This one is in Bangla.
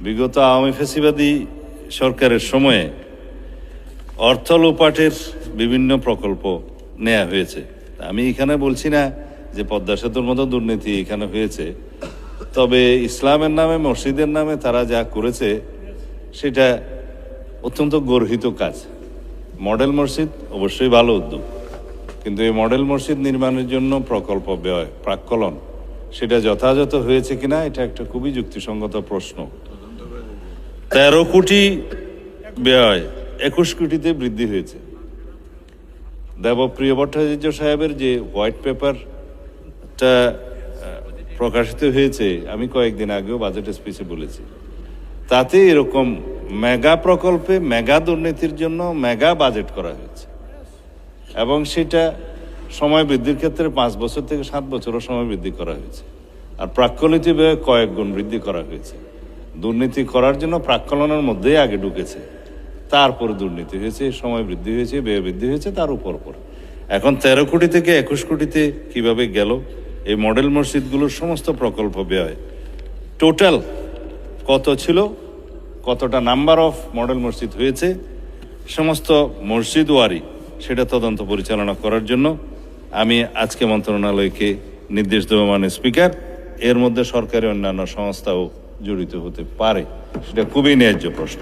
বিগত আওয়ামী ফ্যাসিবাদী সরকারের সময়ে অর্থ লোপাটের বিভিন্ন প্রকল্প নেওয়া হয়েছে। আমি এখানে বলছি না যে পদ্মা সেতুর মতো দুর্নীতি এখানে হয়েছে, তবে ইসলামের নামে মসজিদের নামে তারা যা করেছে সেটা অত্যন্ত গর্হিত কাজ। মডেল মসজিদ অবশ্যই ভালো উদ্যোগ, কিন্তু এই মডেল মসজিদ নির্মাণের জন্য প্রকল্প ব্যয় প্রাক্কলন সেটা যথাযথ হয়েছে কিনা এটা একটা খুবই যুক্তিসঙ্গত প্রশ্ন। 13 কোটি ব্যয় 21 কোটিতে বৃদ্ধি হয়েছে। দেবপ্রিয় ভট্টাচার্য সাহেবের যে হোয়াইট পেপারটা প্রকাশিত হয়েছে, আমি কয়েকদিন আগেও বাজেট স্পিচে বলেছি, তাতে এরকম মেগা প্রকল্পে মেগা দুর্নীতির জন্য মেগা বাজেট করা হয়েছে এবং সেটা সময় বৃদ্ধির ক্ষেত্রে 5 বছর থেকে 7 বছরও সময় বৃদ্ধি করা হয়েছে। আর প্রাক্কলিত ব্যয় কয়েক গুণ বৃদ্ধি করা হয়েছে। দুর্নীতি করার জন্য প্রাক্কলনের মধ্যেই আগে ঢুকেছে, তারপরে দুর্নীতি হয়েছে, সময় বৃদ্ধি হয়েছে, ব্যয় বৃদ্ধি হয়েছে, তার উপর এখন 13 কোটি থেকে 21 কোটিতে কিভাবে গেল? এই মডেল মসজিদগুলোর সমস্ত প্রকল্প ব্যয় টোটাল কত ছিল, কতটা নাম্বার অফ মডেল মসজিদ হয়েছে, সমস্ত মসজিদ ওয়ারি সেটা তদন্ত পরিচালনা করার জন্য আমি আজকে মন্ত্রণালয়কে নির্দেশ দেব, মানে স্পিকার। এর মধ্যে সরকারি অন্যান্য সংস্থাও জড়িত হতে পারে, সেটা খুবই ন্যায্য প্রশ্ন।